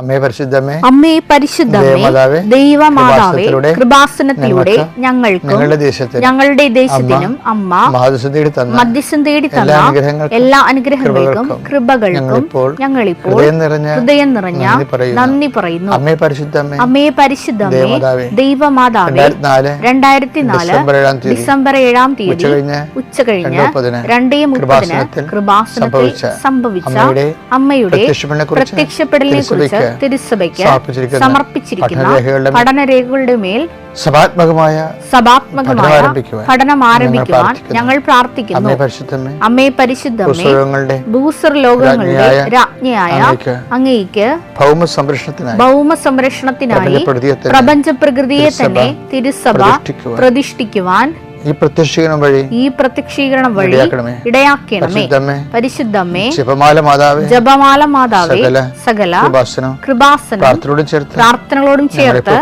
അമ്മേ പരിശുദ്ധമേ, അമ്മേ പരിശുദ്ധമേ, ദൈവമാതാവേ, കൃപാസനത്തിലൂടെ ഞങ്ങൾക്കും ഞങ്ങളുടെ ദേശത്തിനും അമ്മ മധ്യസ്ഥം തേടി തന്ന എല്ലാ അനുഗ്രഹങ്ങൾക്കും കൃപകൾക്കും ഞങ്ങളിപ്പോൾ ഹൃദയം നിറഞ്ഞ നന്ദി പറയുന്നു. അമ്മേ പരിശുദ്ധമേ, അമ്മേ പരിശുദ്ധമേ, ദൈവമാതാവേ, 2004 ഡിസംബർ 7 തീയതി ഉച്ചകഴിഞ്ഞ് 2:30 കൃപാസനത്തിൽ സംഭവിച്ച അമ്മയുടെ പ്രത്യക്ഷപ്പെടലിനെ കുറിച്ച് തിരുസഭയ്ക്ക് സമർപ്പിച്ചിരിക്കുന്ന പഠനരേഖകളുടെ മേൽ സഭാത്മകമായ പഠനം ആരംഭിക്കുവാൻ ഞങ്ങൾ പ്രാർത്ഥിക്കുന്നു. അമ്മേ പരിശുദ്ധമേ, ഭൂസ്വർലോകങ്ങളുടെ രാജ്ഞിയായ അങ്ങേയ്ക്ക് ഭൗമ സംരക്ഷണത്തിനായി പ്രപഞ്ച പ്രകൃതിയെ തന്നെ തിരുസഭ പ്രതിഷ്ഠിക്കുവാൻ ഈ പ്രത്യക്ഷീകരണം വഴി ഇടയാക്കണമേ. പരിശുദ്ധമേ, ജപമാല മാതാവേ, സകല കൃപാസനം പ്രാർത്ഥനകളോടും ചേർത്ത്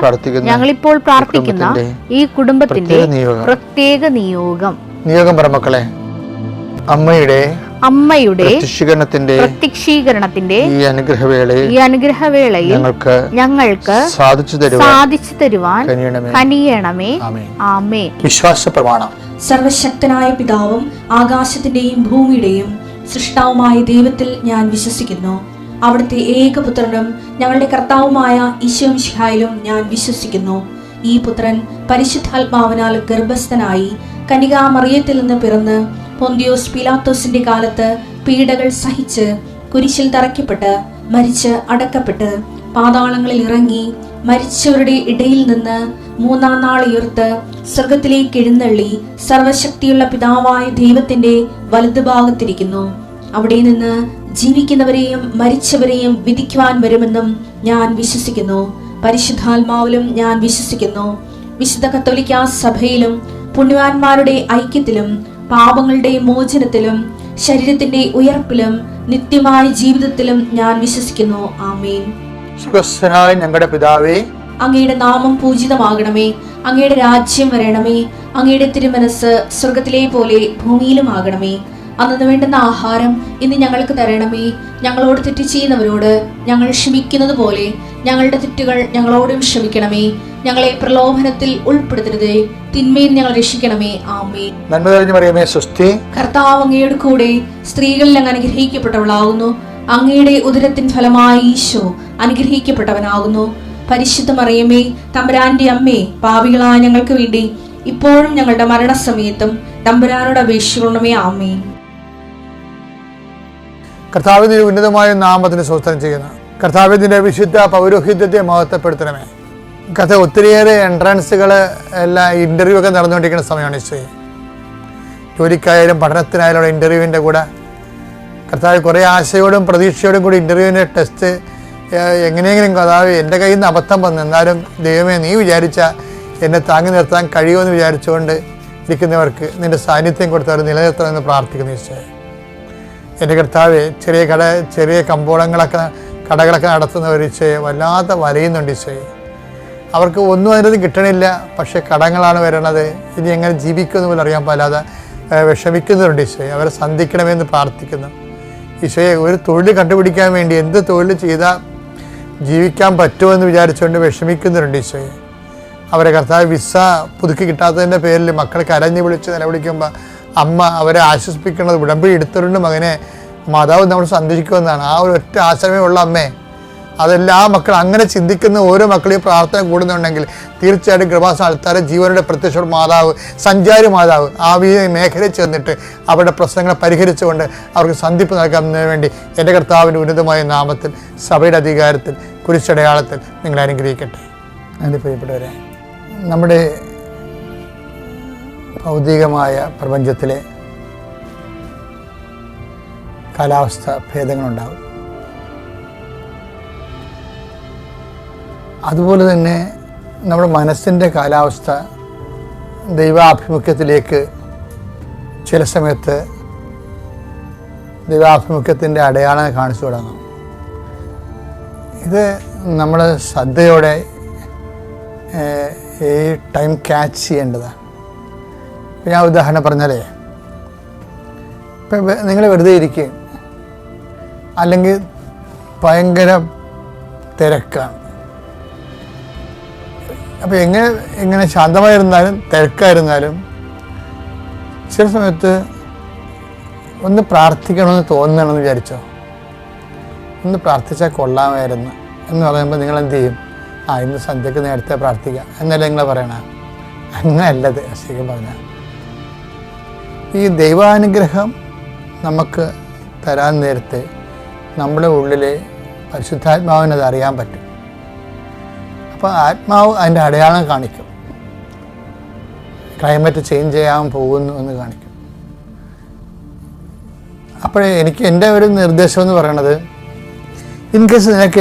ഞങ്ങളിപ്പോൾ പ്രാർത്ഥിക്കുന്ന ഈ കുടുംബത്തിന്റെ പ്രത്യേക നിയോഗം പറമക്കളെ, അമ്മയുടെ പ്രത്യക്ഷീകരണത്തിന്റെ ഈ അനുഗ്രഹവേളയിൽ ഞങ്ങൾക്ക് സാധിച്ചു തരുവാൻ കനിയണമേ. ആമേൻ. വിശ്വാസ പ്രമാണം. സർവശക്തനായ പിതാവും ആകാശത്തിന്റെയും ഭൂമിയുടെയും സൃഷ്ടാവുമായ ദൈവത്തിൽ ഞാൻ വിശ്വസിക്കുന്നു. അവിടുത്തെ ഏകപുത്രനും ഞങ്ങളുടെ കർത്താവുമായ ഈശോ മിശിഹായിലും ഞാൻ വിശ്വസിക്കുന്നു. ഈ പുത്രൻ പരിശുദ്ധാത്മാവിനാൽ ഗർഭസ്ഥനായി കന്യകാമറിയത്തിൽ നിന്ന് പിറന്ന് പൊന്തിയോസ് പീലാത്തോസിന്റെ കാലത്ത് പീഡകൾ സഹിച്ച് കുരിശിൽ തറയ്ക്കപ്പെട്ട് മരിച്ച് അടക്കപ്പെട്ട് പാതാളങ്ങളിൽ ഇറങ്ങി മരിച്ചവരുടെ ഇടയിൽ നിന്ന് 3-ാം നാൾ ഉയർത്ത് സ്വർഗത്തിലേക്ക് എഴുന്നള്ളി സർവശക്തിയുള്ള പിതാവായ ദൈവത്തിന്റെ വലതുഭാഗത്തിരിക്കുന്നു. അവിടെ നിന്ന് ജീവിക്കുന്നവരെയും മരിച്ചവരെയും വിധിക്കുവാൻ വരുമെന്നും ഞാൻ വിശ്വസിക്കുന്നു. പരിശുദ്ധാത്മാവിലും ഞാൻ വിശ്വസിക്കുന്നു. വിശുദ്ധ കത്തോലിക്കാ സഭയിലും പുണ്യവാന്മാരുടെ ഐക്യത്തിലും പാപങ്ങളുടെ മോചനത്തിലും ശരീരത്തിന്റെ ഉയർപ്പിലും നിത്യമായ ജീവിതത്തിലും ഞാൻ വിശ്വസിക്കുന്നു. ആമേൻ. ഞങ്ങളുടെ പിതാവേ, അങ്ങയുടെ നാമം പൂജിതമാകണമേ. അങ്ങയുടെ രാജ്യം വരണമേ. അങ്ങയുടെ തിരുമനസ് സ്വർഗത്തിലെ പോലെ ഭൂമിയിലും ആകണമേ. അന്നു വേണ്ടുന്ന ആഹാരം ഇന്ന് ഞങ്ങൾക്ക് തരണമേ. ഞങ്ങളോട് തെറ്റ് ചെയ്യുന്നവരോട് ഞങ്ങൾ ക്ഷമിക്കുന്നത് പോലെ ഞങ്ങളുടെ തെറ്റുകൾ ഞങ്ങളോടും ക്ഷമിക്കണമേ. ഞങ്ങളെ പ്രലോഭനത്തിൽ ഉൾപ്പെടുത്തരുതേ, തിന്മയിൽ ഞങ്ങൾ രക്ഷിക്കണമേ. ആമേൻ. നന്മ നിറഞ്ഞ മറിയമേ, സ്വസ്തി. കർത്താവ് അങ്ങയുടെ കൂടെ സ്ത്രീകളിൽ അങ്ങ് അനുഗ്രഹിക്കപ്പെട്ടവളാകുന്നു. അങ്ങയുടെ ഉദരത്തിൻ ഫലമായി ഈശോ അനുഗ്രഹിക്കപ്പെട്ടവനാകുന്നു. പരിശുദ്ധ മറിയമേ, തമ്പുരാന്റെ അമ്മേ, പാപികളായ ഞങ്ങൾക്ക് വേണ്ടി ഇപ്പോഴും ഞങ്ങളുടെ മരണസമയത്തും തമ്പുരാനോട് അപേക്ഷിക്കണമേ. ആമേൻ. കർത്താവിന്റെ ഉന്നതമായ നാമത്തിന് സ്തോത്രം ചെയ്യുന്നു. കർത്താവിന്റെ വിശുദ്ധ പൗരോഹിത്യത്തെ മഹത്വപ്പെടുത്തണമേ. ഒത്തിരിയേറെ എൻട്രൻസുകൾ എല്ലാം ഇൻ്റർവ്യൂ ഒക്കെ നടന്നുകൊണ്ടിരിക്കുന്ന സമയമാണ് ഈശോയെ. ജോലിക്കായാലും പഠനത്തിനായാലും ഇൻ്റർവ്യൂവിൻ്റെ കൂടെ കർത്താവ് കുറേ ആശയോടും പ്രതീക്ഷയോടും കൂടി ഇൻ്റർവ്യൂവിൻ്റെ ടെസ്റ്റ് എങ്ങനെയെങ്കിലും കർത്താവ് എൻ്റെ കയ്യിൽ നിന്ന് അബദ്ധം വന്നു, എന്നാലും ദൈവമേ നീ വിചാരിച്ച എന്നെ താങ്ങി നിർത്താൻ കഴിയുമെന്ന് വിചാരിച്ചുകൊണ്ട് ഇരിക്കുന്നവർക്ക് നിൻ്റെ സാന്നിധ്യം കൊടുത്തവർ നിലനിർത്തണമെന്ന് പ്രാർത്ഥിക്കുന്നു ഈശോയെ. എൻ്റെ കർത്താവ് ചെറിയ കടകളൊക്കെ നടത്തുന്നവർ ഈശോയെ വല്ലാതെ വലയുന്നുണ്ട് ഈശോയെ. അവർക്ക് ഒന്നും അതിനൊന്നും കിട്ടണില്ല, പക്ഷേ കടങ്ങളാണ് വരണത്. ഇനി എങ്ങനെ ജീവിക്കുമെന്ന് പോലും അറിയാൻ പാലാതെ വിഷമിക്കുന്നവരുണ്ട് ഈശോയെ. അവരെ സന്ധിക്കണമെന്ന് പ്രാർത്ഥിക്കുന്നു ഈശോയെ. ഒരു തൊഴിൽ കണ്ടുപിടിക്കാൻ വേണ്ടി എന്ത് തൊഴിൽ ചെയ്താൽ ജീവിക്കാൻ പറ്റുമെന്ന് വിചാരിച്ചുകൊണ്ട് വിഷമിക്കുന്നവരുണ്ട് ഈശോയെ. അവരെ കർത്താവ് വിസ പുതുക്കി കിട്ടാത്തതിൻ്റെ പേരിൽ മക്കൾ കരഞ്ഞ് വിളിച്ച് നിലവിളിക്കുമ്പോൾ അമ്മ അവരെ ആശ്വസിപ്പിക്കുന്നത് ഉടമ്പടി എടുത്തിട്ടുണ്ട് മകനെ, മാതാവ് നമ്മൾ സന്ദർശിക്കുമെന്നാണ്. ആ ഒരു ഒറ്റ ആശ്രമേ ഉള്ള അമ്മേ. അതെല്ലാം ആ മക്കൾ അങ്ങനെ ചിന്തിക്കുന്ന ഓരോ മക്കളെയും പ്രാർത്ഥന കൂടുന്നുണ്ടെങ്കിൽ തീർച്ചയായിട്ടും കൃപാസന ആൾക്കാരെ ജീവനുടെ പ്രത്യക്ഷ മാതാവ്, സഞ്ചാരി മാതാവ് ആ മേഖലയിൽ ചെന്നിട്ട് അവരുടെ പ്രശ്നങ്ങളെ പരിഹരിച്ചുകൊണ്ട് അവർക്ക് സന്ധിപ്പ് നൽകുന്നതിന് വേണ്ടി എൻ്റെ കർത്താവിൻ്റെ ഉന്നതമായ നാമത്തിൽ സഭയുടെ അധികാരത്തിൽ കുരിശടയാളത്തിൽ നിങ്ങൾ അനുഗ്രഹിക്കട്ടെ. എൻ്റെ പ്രിയപ്പെട്ടവരെ, നമ്മുടെ ഭൗതികമായ പ്രപഞ്ചത്തിലെ കാലാവസ്ഥ ഭേദങ്ങളുണ്ടാകും. അതുപോലെ തന്നെ നമ്മുടെ മനസ്സിൻ്റെ കാലാവസ്ഥ ദൈവാഭിമുഖ്യത്തിലേക്ക് ചില സമയത്ത് ദൈവാഭിമുഖ്യത്തിൻ്റെ അടയാളം കാണിച്ചു തുടങ്ങും. ഇത് നമ്മൾ ശ്രദ്ധയോടെ ഈ ടൈം ക്യാച്ച് ചെയ്യേണ്ടതാണ്. ഞാൻ ഉദാഹരണം പറഞ്ഞാലേ, ഇപ്പം നിങ്ങൾ വെറുതെ ഇരിക്കുകയും അല്ലെങ്കിൽ ഭയങ്കര തിരക്കാണ്. അപ്പോൾ എങ്ങനെ ശാന്തമായിരുന്നാലും തിരക്കായിരുന്നാലും ചില സമയത്ത് ഒന്ന് പ്രാർത്ഥിക്കണമെന്ന് തോന്നണമെന്ന് വിചാരിച്ചോ, ഒന്ന് പ്രാർത്ഥിച്ചാൽ കൊള്ളാമായിരുന്നു എന്ന് പറയുമ്പോൾ നിങ്ങൾ എന്ത് ചെയ്യും? ഇന്ന് സന്ധ്യക്ക് നേരത്തെ പ്രാർത്ഥിക്കാം എന്നല്ലേ നിങ്ങൾ പറയണ? അങ്ങനെയല്ലത്. ശരിക്കും പറഞ്ഞാൽ ഈ ദൈവാനുഗ്രഹം നമുക്ക് തരാൻ നേരത്തെ നമ്മുടെ ഉള്ളിലെ പരിശുദ്ധാത്മാവിനത് അറിയാൻ പറ്റും. അപ്പോൾ ആത്മാവ് അതിൻ്റെ അടയാളം കാണിക്കും. ക്ലൈമറ്റ് ചേഞ്ച് ചെയ്യാൻ പോകുന്നു എന്ന് കാണിക്കും. അപ്പോഴേ എൻ്റെ ഒരു നിർദ്ദേശം എന്ന് പറയണത്, ഇൻ കേസ് നിനക്ക്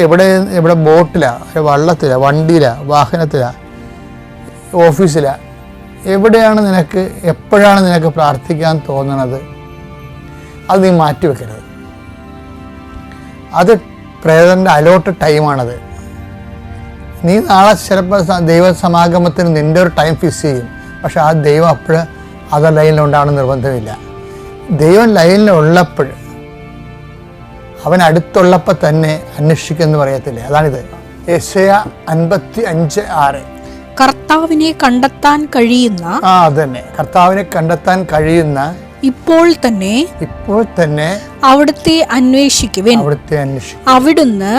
എവിടെ ബോട്ടിലാണ്, വള്ളത്തിലാണ്, വണ്ടിയിലാണ്, വാഹനത്തിലാണ്, ഓഫീസിലാണ്, എവിടെയാണ് നിനക്ക് എപ്പോഴാണ് നിനക്ക് പ്രാർത്ഥിക്കാൻ തോന്നണത്, അത് നീ മാറ്റിവെക്കരുത്. അത് പ്രേതൻ്റെ അലോട്ട് ടൈമാണത്. നീ നാളെ ചിലപ്പോൾ ദൈവസമാഗമത്തിന് നിൻ്റെ ഒരു ടൈം ഫിക്സ് ചെയ്യും. പക്ഷെ ആ ദൈവം അപ്പോഴ് അത് ലൈനിലുണ്ടാവണം നിർബന്ധമില്ല. ദൈവം ലൈനിലുള്ളപ്പോൾ, അവൻ അടുത്തുള്ളപ്പോൾ തന്നെ അന്വേഷിക്കുമെന്ന് പറയത്തില്ലേ, അതാണിത്. യെശയ്യാ 55:6. കർത്താവിനെ കണ്ടെത്താൻ കഴിയുന്ന, അതന്നെ, കർത്താവിനെ കണ്ടെത്താൻ കഴിയുന്ന ഇപ്പോൾ തന്നെ അവിടുത്തെ അന്വേഷിക്കുവിൻ. അവിടുന്ന്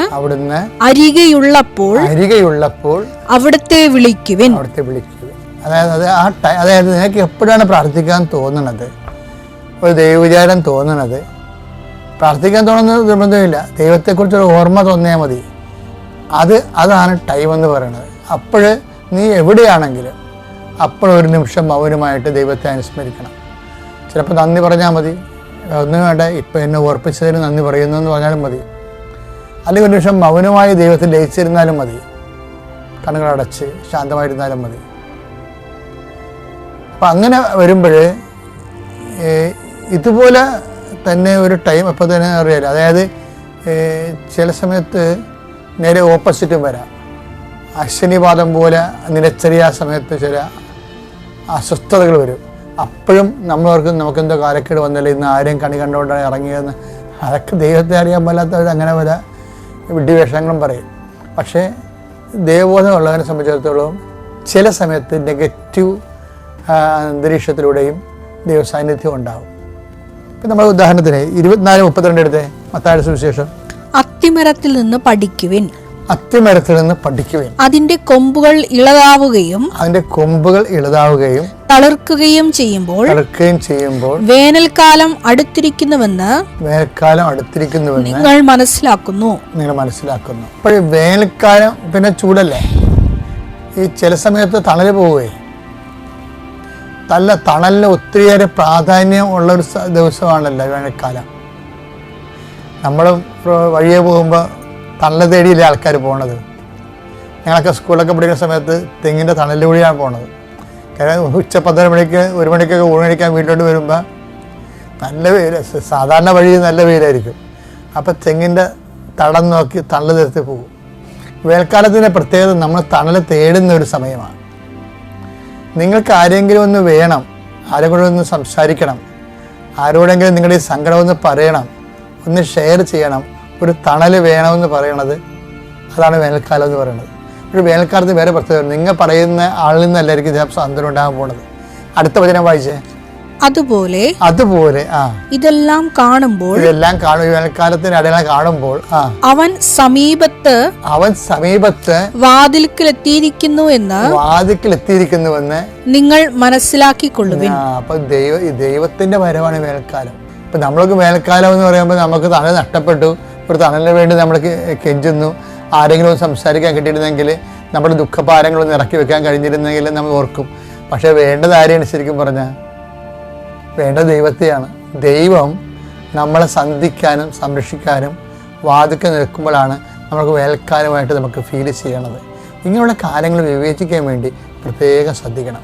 അരികെയുള്ളപ്പോൾ അവിടുത്തെ വിളിക്കുവിൻ. അതായത് നിനക്ക് എപ്പോഴാണ് പ്രാർത്ഥിക്കാൻ തോന്നുന്നത്, ഒരു ദൈവവിചാരം തോന്നുന്നത്, പ്രാർത്ഥിക്കാൻ തോന്നുന്നത് നിർബന്ധമില്ല, ദൈവത്തെക്കുറിച്ചൊരു ഓർമ്മ തോന്നിയാൽ മതി. അതാണ് ടൈം എന്ന് പറയുന്നത്. അപ്പോൾ നീ എവിടെയാണെങ്കിലും അപ്പോഴൊരു നിമിഷം മൗനമായിട്ട് ദൈവത്തെ അനുസ്മരിക്കണം. ചിലപ്പോൾ നന്ദി പറഞ്ഞാൽ മതി, ഒന്നും വേണ്ട, ഇപ്പം എന്നെ ഓർപ്പിച്ചതിന് നന്ദി പറയുന്നു എന്ന് പറഞ്ഞാലും മതി. അല്ലെങ്കിൽ ഒരു നിമിഷം മൗനമായി ദൈവത്തിൽ ലയിച്ചിരുന്നാലും മതി, കണ്ണുകളടച്ച് ശാന്തമായിരുന്നാലും മതി. അപ്പം അങ്ങനെ വരുമ്പോൾ ഇതുപോലെ തന്നെ ഒരു ടൈം അപ്പോൾ തന്നെ അറിയാലോ. അതായത് ചില സമയത്ത് നേരെ ഓപ്പോസിറ്റും വരാം. അശ്വനിപാതം പോലെ നിലച്ചെറിയ സമയത്ത് ചില അസ്വസ്ഥതകൾ വരും. അപ്പോഴും നമ്മളോർക്കും നമുക്കെന്തോ കാലക്കേട് വന്നില്ല, ഇന്ന് ആരെയും കണി കണ്ടുകൊണ്ടാണ് ഇറങ്ങിയതെന്ന്. അതൊക്കെ ദൈവത്തെ അറിയാൻ പാലാത്തവർ അങ്ങനെ പല വിഡ്ഢിവേഷങ്ങളും പറയും. പക്ഷേ ദൈവബോധമുള്ളവനെ സംബന്ധിച്ചിടത്തോളം ചില സമയത്ത് നെഗറ്റീവ് അന്തരീക്ഷത്തിലൂടെയും ദൈവസാന്നിധ്യം ഉണ്ടാകും. ഇപ്പം നമ്മൾ ഉദാഹരണത്തിന് 24:32 എടുത്തേ, മത്തായിയുടെ സുവിശേഷം. അത്തിമരത്തിൽ നിന്ന് പഠിക്കുവിൻ, അതിന്റെ കൊമ്പുകൾ ഇളതാവുകയും തളിർക്കുകയും ചെയ്യുമ്പോൾ വേനൽക്കാലം അടുത്തിരിക്കുന്നുവെന്ന് നിങ്ങൾ മനസ്സിലാക്കുന്നു. അപ്പോൾ വേനൽക്കാലം പിന്നെ ചൂടല്ലേ, ഈ ചില സമയത്ത് തണല് പോവേ, തണലിന് ഒത്തിരിയേറെ പ്രാധാന്യം ഉള്ളൊരു ദിവസമാണല്ലോ വേനൽക്കാലം. നമ്മൾ വഴിയെ പോകുമ്പോൾ തണൽ തേടിയില്ലേ ആൾക്കാർ പോണത്. ഞങ്ങളൊക്കെ സ്കൂളൊക്കെ പഠിക്കുന്ന സമയത്ത് തെങ്ങിൻ്റെ തണലിൽ കൂടിയാണ് പോണത്. കാരണം ഉച്ച 12 മണിക്ക് 1 മണിക്കൊക്കെ ഊണ് കഴിക്കാൻ വീട്ടിലോട്ട് വരുമ്പോൾ നല്ല വെയിൽ, സാധാരണ വഴി നല്ല വെയിലായിരിക്കും. അപ്പോൾ തെങ്ങിൻ്റെ തടം നോക്കി തണൽ നിർത്തി പോകും. വേനൽക്കാലത്തിൻ്റെ പ്രത്യേകത നമ്മൾ തണൽ തേടുന്ന ഒരു സമയമാണ്. നിങ്ങൾക്ക് ആരെങ്കിലും ഒന്ന് വേണം, ആരെങ്കിലും ഒന്ന് സംസാരിക്കണം, ആരോടെങ്കിലും നിങ്ങളുടെ ഈ സങ്കടം ഒന്ന് പറയണം, ഒന്ന് ഷെയർ ചെയ്യണം, ഒരു തണൽ വേണമെന്ന് പറയണത്, അതാണ് വേനൽക്കാലം എന്ന് പറയുന്നത്. ഒരു വേനൽക്കാലത്ത് വേറെ പ്രത്യേകത, നിങ്ങൾ പറയുന്ന ആളിൽ നിന്നല്ലായിരിക്കും ചിലപ്പോൾ സാന്ത്വനം ഉണ്ടാകാൻ പോണത്. അടുത്ത വചനം വായിച്ചേ. അതുപോലെ ഇതെല്ലാം കാണുമ്പോൾ വേനൽക്കാലത്തിന് അടയാളം കാണുമ്പോൾ അവൻ സമീപത്ത് വാതിൽക്കലെത്തിയിരിക്കുന്നുവെന്ന് നിങ്ങൾ മനസ്സിലാക്കിക്കൊള്ളുവിൻ. അപ്പൊ ദൈവത്തിന്റെ വരവാണ് വേനൽക്കാലം. ഇപ്പൊ നമ്മൾക്ക് വേനൽക്കാലം എന്ന് പറയുമ്പോൾ നമുക്ക് തണൽ നഷ്ടപ്പെട്ടു, ഒരു തണലിന് വേണ്ടി നമ്മൾ കെഞ്ചുന്നു, ആരെങ്കിലും സംസാരിക്കാൻ കിട്ടിയിരുന്നെങ്കിൽ, നമ്മുടെ ദുഃഖഭാരങ്ങളൊന്ന് ഇറക്കി വെക്കാൻ കഴിഞ്ഞിരുന്നെങ്കിൽ നമ്മൾ ഓർക്കും. പക്ഷെ വേണ്ടത് ആരെയാണ് ശരിക്കും പറഞ്ഞാൽ? വേണ്ട ദൈവത്തെയാണ്. ദൈവം നമ്മളെ സന്ധിക്കാനും സംരക്ഷിക്കാനും വാതിൽക്ക് നിൽക്കുമ്പോഴാണ് നമുക്ക് വേനൽക്കാലമായിട്ട് നമുക്ക് ഫീൽ ചെയ്യണത്. ഇങ്ങനെയുള്ള കാര്യങ്ങൾ വിവേചിക്കാൻ വേണ്ടി പ്രത്യേകം ശ്രദ്ധിക്കണം.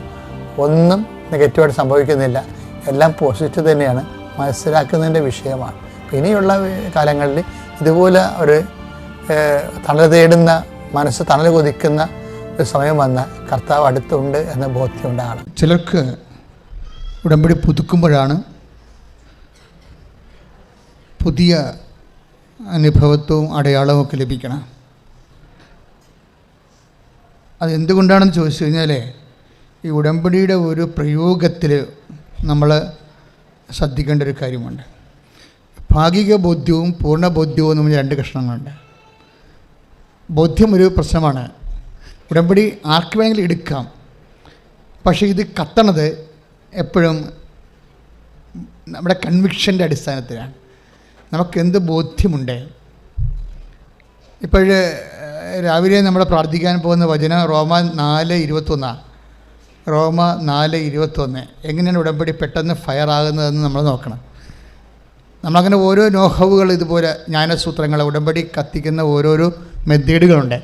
ഒന്നും നെഗറ്റീവായിട്ട് സംഭവിക്കുന്നില്ല, എല്ലാം പോസിറ്റീവ് തന്നെയാണ്, മനസ്സിലാക്കുന്നതിൻ്റെ വിഷയമാണ്. ഇനിയുള്ള കാലങ്ങളിൽ ഇതുപോലെ ഒരു തണൽ തേടുന്ന മനസ്സ് തണൽ കൊതിക്കുന്ന ഒരു സമയം വന്ന കർത്താവ് അടുത്തുണ്ട് എന്ന ബോധ്യം ഉണ്ടാകണം. ചിലർക്ക് ഉടമ്പടി പുതുക്കുമ്പോഴാണ് പുതിയ അനുഭവത്വവും അടയാളവും ഒക്കെ ലഭിക്കണം. അതെന്തുകൊണ്ടാണെന്ന് ചോദിച്ചു കഴിഞ്ഞാൽ ഈ ഉടമ്പടിയുടെ ഒരു പ്രയോഗത്തിൽ നമ്മൾ ശ്രദ്ധിക്കേണ്ട ഒരു കാര്യമുണ്ട്. ഭാഗിക ബോധ്യവും പൂർണ്ണ ബോധ്യവും നമ്മൾ രണ്ട് കഷ്ണങ്ങളുണ്ട്. ബോധ്യം ഒരു പ്രശ്നമാണ്. ഉടമ്പടി ആർക്ക് വേണമെങ്കിലും എടുക്കാം, പക്ഷേ ഇത് കത്തണത് എപ്പോഴും നമ്മുടെ കൺവിക്ഷൻ്റെ അടിസ്ഥാനത്തിലാണ്. നമുക്കെന്ത് ബോധ്യമുണ്ട്. ഇപ്പോൾ രാവിലെ നമ്മൾ പ്രാർത്ഥിക്കാൻ പോകുന്ന വചനം റോമ 4:21. റോമ 4:21 എങ്ങനെയാണ് ഉടമ്പടി പെട്ടെന്ന് ഫയർ ആകുന്നതെന്ന് നമ്മൾ നോക്കണം. നമ്മളങ്ങനെ ഓരോ നോഹവുകൾ, ഇതുപോലെ ജ്ഞാനസൂത്രങ്ങൾ, ഉടമ്പടി കത്തിക്കുന്ന ഓരോരോ മെത്തേഡുകളുണ്ട്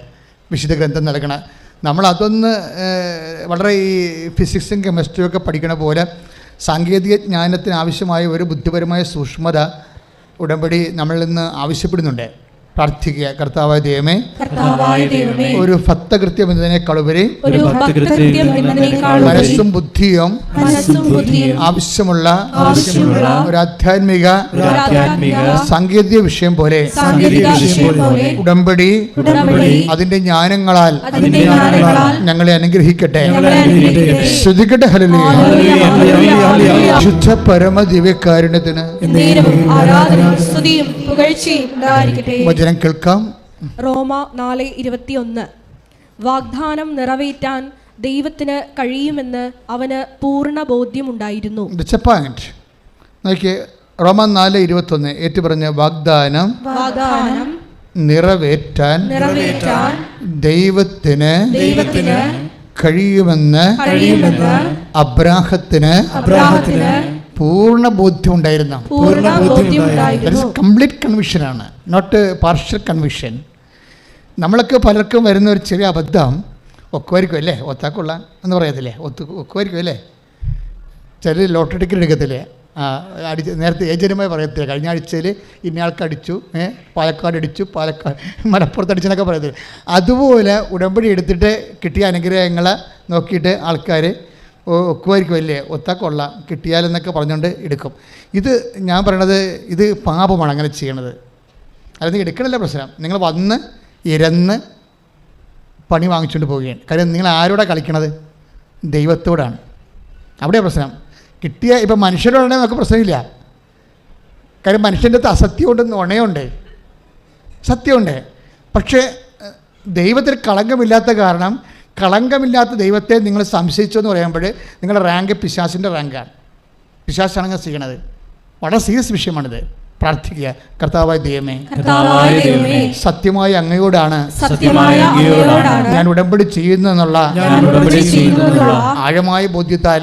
വിശുദ്ധ ഗ്രന്ഥം നൽകണം. നമ്മളതൊന്ന് വളരെ ഈ ഫിസിക്സും കെമിസ്ട്രിയും ഒക്കെ പഠിക്കണ പോലെ സാങ്കേതിക ജ്ഞാനത്തിന് ആവശ്യമായ ഒരു ബുദ്ധിപരമായ സൂക്ഷ്മത ഉടമ്പടി നമ്മളിൽ നിന്ന് ആവശ്യപ്പെടുന്നുണ്ട്. പ്രാർത്ഥിക്കുക, കർത്താവായ ദൈവമേ, ഒരു ഭക്തകൃത്യം എന്നതിനേക്കാളുപരി മനസ്സും ബുദ്ധിയും ആവശ്യമുള്ള ഒരു ആധ്യാത്മിക സാങ്കേതിക വിഷയം പോലെ ഉടമ്പടി അതിന്റെ ജ്ഞാനങ്ങളാൽ ഞങ്ങളെ അനുഗ്രഹിക്കട്ടെ. ശ്രദ്ധിക്കട്ടെ. ഹല്ലേലൂയ. ശുദ്ധ പരമ ദിവ്യകാരുണ്യത്തിന് വചനം കേൾക്കാം. റോമ 4:21. വാഗ്ദാനം നിറവേറ്റാൻ ദൈവത്തിന് കഴിയുമെന്ന് അവന് പൂർണ്ണ ബോധ്യമുണ്ടായിരുന്നു. റോമ 4:21 ഏറ്റുപറഞ്ഞ വാഗ്ദാനം നിറവേറ്റാൻ ദൈവത്തിന് കഴിയുമെന്ന് അബ്രാഹത്തിന് പൂർണ്ണ ബോധ്യം ഉണ്ടായിരുന്നു. കംപ്ലീറ്റ് കൺവിഷനാണ്, നോട്ട് പാർഷ്യൽ കൺവിഷൻ. നമ്മളൊക്കെ പലർക്കും വരുന്ന ഒരു ചെറിയ അബദ്ധം, ഒക്കുമായിരിക്കും അല്ലേ, ഒത്താക്കുള്ള എന്ന് പറയത്തില്ലേ, ഒക്കുമായിരിക്കും അല്ലേ. ചില ലോട്ടറി ടിക്കറ്റ് എടുക്കത്തില്ലേ, നേരത്തെ ഏജന്റുമായി പറയത്തില്ല, കഴിഞ്ഞ ആഴ്ചയിൽ ഇന്നയാൾക്ക് അടിച്ചു, പാലക്കാട് അടിച്ചു, മലപ്പുറത്ത് അടിച്ചെന്നൊക്കെ പറയത്തില്ല. അതുപോലെ ഉടമ്പടി എടുത്തിട്ട് കിട്ടിയ അനുഗ്രഹങ്ങളെ നോക്കിയിട്ട് ആൾക്കാർ ഒക്കുമായിരിക്കും അല്ലേ, ഒത്താക്കൊള്ളാം കിട്ടിയാലെന്നൊക്കെ പറഞ്ഞുകൊണ്ട് എടുക്കും. ഇത് ഞാൻ പറയണത് ഇത് പാപമാണ് അങ്ങനെ ചെയ്യണത്. അതായത് എടുക്കണമല്ല പ്രശ്നം, നിങ്ങൾ വന്ന് ഇരന്ന് പണി വാങ്ങിച്ചുകൊണ്ട് പോവുകയാണ്. കാര്യം നിങ്ങൾ ആരോടാണ് കളിക്കണത്? ദൈവത്തോടാണ്. അവിടെ പ്രശ്നം. കിട്ടിയ ഇപ്പം മനുഷ്യരോടാണെങ്കിൽ നമുക്ക് പ്രശ്നമില്ല. കാര്യം മനുഷ്യൻ്റെ അടുത്ത് അസത്യമുണ്ട്, നുണയുണ്ട്, സത്യമുണ്ട്. പക്ഷേ ദൈവത്തിൽ കളങ്കമില്ലാത്ത കാരണം, കളങ്കമില്ലാത്ത ദൈവത്തെ നിങ്ങൾ സംശയിച്ചു എന്ന് പറയുമ്പോൾ നിങ്ങളുടെ റാങ്ക് പിശാസിൻ്റെ റാങ്കാണ്. പിശാസാണ് നിങ്ങൾ ചെയ്യണത്. വളരെ സീരിയസ് വിഷയമാണിത്. പ്രാർത്ഥിക്കുക, കർത്താവായ ദൈവമേ, സത്യമായ അങ്ങയോടാണ് ഞാൻ ഉടമ്പടി ചെയ്യുന്നെന്നുള്ള ആഴമായ ബോധ്യത്താൽ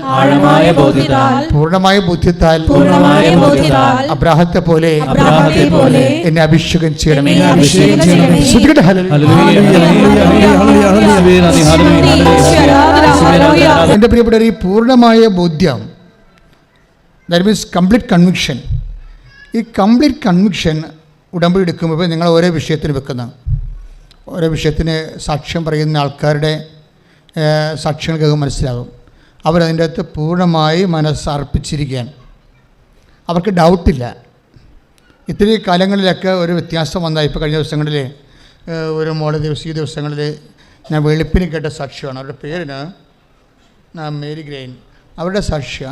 പൂർണ്ണമായ ബോധ്യത്താൽ അബ്രാഹത്തെ പോലെ എന്നെ അഭിഷേകം ചെയ്യണമേ. എൻ്റെ പ്രിയപ്പെട്ട ഈ പൂർണ്ണമായ ബോധ്യം, ദാറ്റ് മീൻസ് കംപ്ലീറ്റ് കൺവിക്ഷൻ. ഈ കംപ്ലീറ്റ് കൺവിക്ഷൻ ഉടമ്പടി എടുക്കുമ്പോൾ നിങ്ങൾ ഓരോ വിഷയത്തിന് വെക്കുന്ന ഓരോ വിഷയത്തിന് സാക്ഷ്യം പറയുന്ന ആൾക്കാരുടെ സാക്ഷ്യങ്ങൾക്ക് മനസ്സിലാകും. അവരതിൻ്റെ അകത്ത് പൂർണ്ണമായി മനസ്സർപ്പിച്ചിരിക്കുകയാണ്. അവർക്ക് ഡൗട്ടില്ല. ഇത്തിരി കാലങ്ങളിലൊക്കെ ഒരു വ്യത്യാസം വന്നാൽ, ഇപ്പോൾ കഴിഞ്ഞ ദിവസങ്ങളിൽ ഒരു മോളെ ഈ ദിവസങ്ങളിൽ ഞാൻ വെളുപ്പിന് കേട്ട സാക്ഷ്യമാണ്. അവരുടെ പേരിന് മേരി ഗ്രെയിൻ. അവരുടെ സാക്ഷ്യം,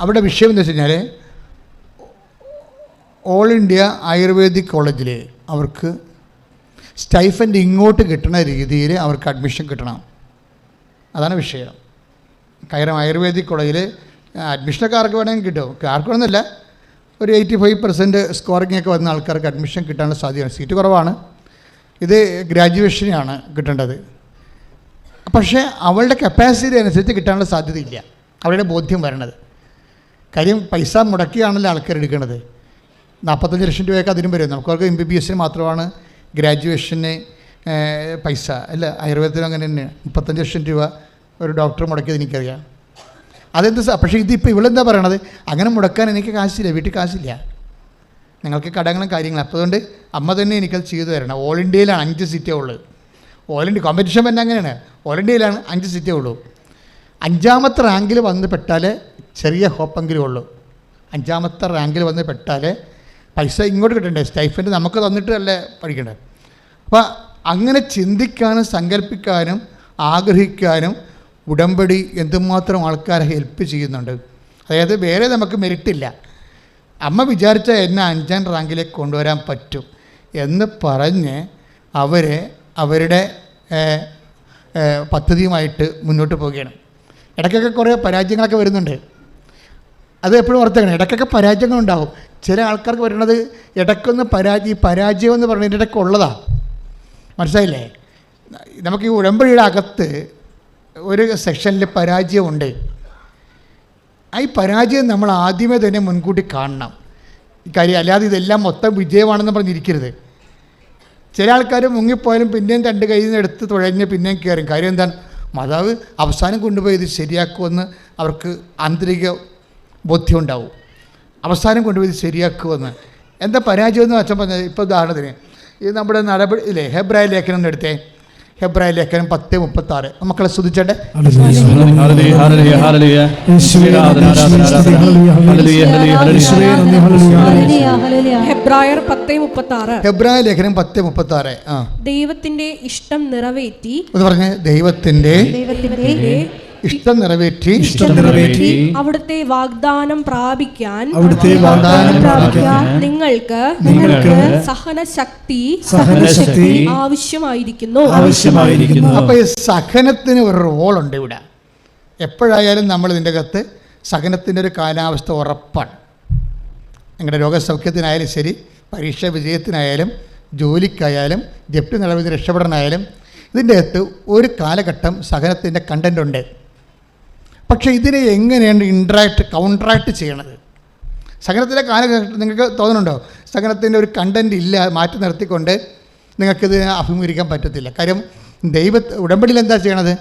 അവരുടെ വിഷയം എന്ന് വെച്ച് കഴിഞ്ഞാൽ ഓൾ ഇന്ത്യ ആയുർവേദിക് കോളേജിൽ അവർക്ക് സ്റ്റൈഫൻഡ് ഇങ്ങോട്ട് കിട്ടുന്ന രീതിയിൽ അവർക്ക് അഡ്മിഷൻ കിട്ടണം. അതാണ് വിഷയം. കാരണം ആയുർവേദിക് കോളേജിൽ അഡ്മിഷനൊക്കെ ആർക്ക് വേണമെങ്കിൽ കിട്ടും. ആർക്ക് വേണമെന്നില്ല, ഒരു 85% സ്കോറിങ്ങൊക്കെ വന്ന ആൾക്കാർക്ക് അഡ്മിഷൻ കിട്ടാനുള്ള സാധ്യതയാണ്. സീറ്റ് കുറവാണ്. ഇത് ഗ്രാജുവേഷനാണ് കിട്ടേണ്ടത്. പക്ഷേ അവളുടെ കപ്പാസിറ്റി അനുസരിച്ച് കിട്ടാനുള്ള സാധ്യതയില്ല. അവരുടെ ബോധ്യം വരണത്. കാര്യം പൈസ മുടക്കിയാണല്ലോ ആൾക്കാർ എടുക്കുന്നത്. 45 ലക്ഷം രൂപയൊക്കെ അതിനും വരും. നമുക്കവർക്ക് MBBS മാത്രമാണ് ഗ്രാജുവേഷന് പൈസ അല്ല. ആയുർവേദത്തിനും അങ്ങനെ തന്നെ 35 ലക്ഷം രൂപ ഒരു ഡോക്ടർ മുടക്കിയത് എനിക്കറിയാം. അതെന്ത് പക്ഷേ ഇതിപ്പോൾ ഇവളെന്താ പറയണത്, അങ്ങനെ മുടക്കാൻ എനിക്ക് കാശില്ല, വീട്ടിൽ കാശില്ല, നിങ്ങൾക്ക് കടങ്ങളും കാര്യങ്ങളും. അപ്പോൾ അതുകൊണ്ട് അമ്മ തന്നെ എനിക്കത് ചെയ്തു തരണം. ഓൾ ഇന്ത്യയിലാണ് 5 സീറ്റേ ഉള്ളൂ. ഓൾ ഇന്ത്യ കോമ്പറ്റീഷൻ തന്നെ അങ്ങനെയാണ്. ഓൾ ഇന്ത്യയിലാണ് 5 സീറ്റേ ഉള്ളൂ. 5ാമത്തെ റാങ്കിൽ വന്ന് പെട്ടാൽ ചെറിയ ഹോപ്പെങ്കിലും ഉള്ളൂ. 5ാമത്തെ റാങ്കിൽ വന്ന് പെട്ടാൽ പൈസ ഇങ്ങോട്ട് കിട്ടണ്ടേ, സ്റ്റൈഫൻഡ് നമുക്ക് തന്നിട്ട് അല്ലേ പഠിക്കണ്ടേ. അപ്പോൾ അങ്ങനെ ചിന്തിക്കാനും സങ്കല്പിക്കാനും ആഗ്രഹിക്കാനും ഉടമ്പടി എന്തുമാത്രം ആൾക്കാരെ ഹെൽപ്പ് ചെയ്യുന്നുണ്ട്. അതായത് വേറെ നമുക്ക് മെറിറ്റില്ല, അമ്മ വിചാരിച്ചാൽ എന്നെ 5ാം റാങ്കിലേക്ക് കൊണ്ടുവരാൻ പറ്റും എന്ന് പറഞ്ഞ് അവരുടെ പദ്ധതിയുമായിട്ട് മുന്നോട്ട് പോവുകയാണ്. ഇടയ്ക്കൊക്കെ കുറേ പരാജയങ്ങളൊക്കെ വരുന്നുണ്ട്, അത് എപ്പോഴും ഓർത്തേക്കണം. ഇടയ്ക്കൊക്കെ പരാജയങ്ങളുണ്ടാകും. ചില ആൾക്കാർക്ക് വരുന്നത് ഇടയ്ക്കൊന്ന് പരാജയം എന്ന് പറയുന്നതിൻ്റെ ഇടയ്ക്ക് ഉള്ളതാണ്. മനസ്സിലായില്ലേ? നമുക്ക് ഈ ഉടമ്പടിയുടെ അകത്ത് ഒരു സെക്ഷനിൽ പരാജയമുണ്ട്. ഈ പരാജയം നമ്മൾ ആദ്യമേ തന്നെ മുൻകൂട്ടി കാണണം കാര്യം. അല്ലാതെ ഇതെല്ലാം മൊത്തം വിജയമാണെന്ന് പറഞ്ഞിരിക്കരുത്. ചില ആൾക്കാർ മുങ്ങിപ്പോയാലും പിന്നെയും 2 കയ്യിൽ നിന്ന് എടുത്ത് തുഴഞ്ഞ് പിന്നെയും കയറും. കാര്യം എന്താണ്? മാതാവ് അവസാനം കൊണ്ടുപോയി ഇത് ശരിയാക്കുമെന്ന് അവർക്ക് ആന്തരിക ബോധ്യമുണ്ടാവും. അവസാനം കൊണ്ടുപോയി ഇത് ശരിയാക്കുമെന്ന്. എന്താ പരാജയം എന്ന് അച്ഛൻ പറഞ്ഞത്? ഇപ്പോൾ ഉദാഹരണത്തിന് ഇത് നമ്മുടെ നടപടി ഇല്ലേ, ഹെബ്രായ ലേഖനം എടുത്തേ. ഹെബ്രായ ലേഖനം 10:36 മക്കളെ സ്തുതിച്ചട്ടെ. ഹെബ്രായർ 10:36. ഹെബ്രായ ലേഖനം 10:36. ദൈവത്തിന്റെ ഇഷ്ടം നിറവേറ്റി എന്ന് പറഞ്ഞ് ദൈവത്തിന്റെ ഇഷ്ടം നിറവേറ്റി അവിടുത്തെ വാഗ്ദാനം പ്രാപിക്കാൻ നിങ്ങൾക്ക് സഹനശക്തി ആവശ്യമായിരിക്കുന്നു. അപ്പോൾ ഈ സഹനത്തിന് ഒരു റോളുണ്ട് ഇവിടെ. എപ്പോഴായാലും നമ്മൾ ഇതിൻ്റെ അകത്ത് സഹനത്തിൻ്റെ ഒരു കാലാവസ്ഥ ഉറപ്പാണ്. നിങ്ങളുടെ രോഗസൗഖ്യത്തിനായാലും ശരി, പരീക്ഷാ വിജയത്തിനായാലും, ജോലിക്കായാലും, ജപ്തി നടപടി രക്ഷപ്പെടാനായാലും ഇതിൻ്റെ അകത്ത് ഒരു കാലഘട്ടം സഹനത്തിൻ്റെ കണ്ടൻ്റ് ഉണ്ട്. പക്ഷേ ഇതിനെ എങ്ങനെയാണ് കൗൺട്രാക്ട് ചെയ്യണത്? സഹനത്തിൻ്റെ കാലഘട്ടം നിങ്ങൾക്ക് തോന്നുന്നുണ്ടോ? സഹനത്തിൻ്റെ ഒരു കണ്ടൻറ് ഇല്ല, മാറ്റി നിർത്തിക്കൊണ്ട് നിങ്ങൾക്കിത് അഭിമുഖീകരിക്കാൻ പറ്റത്തില്ല. കാര്യം ഉടമ്പടിയിൽ എന്താ ചെയ്യണത്?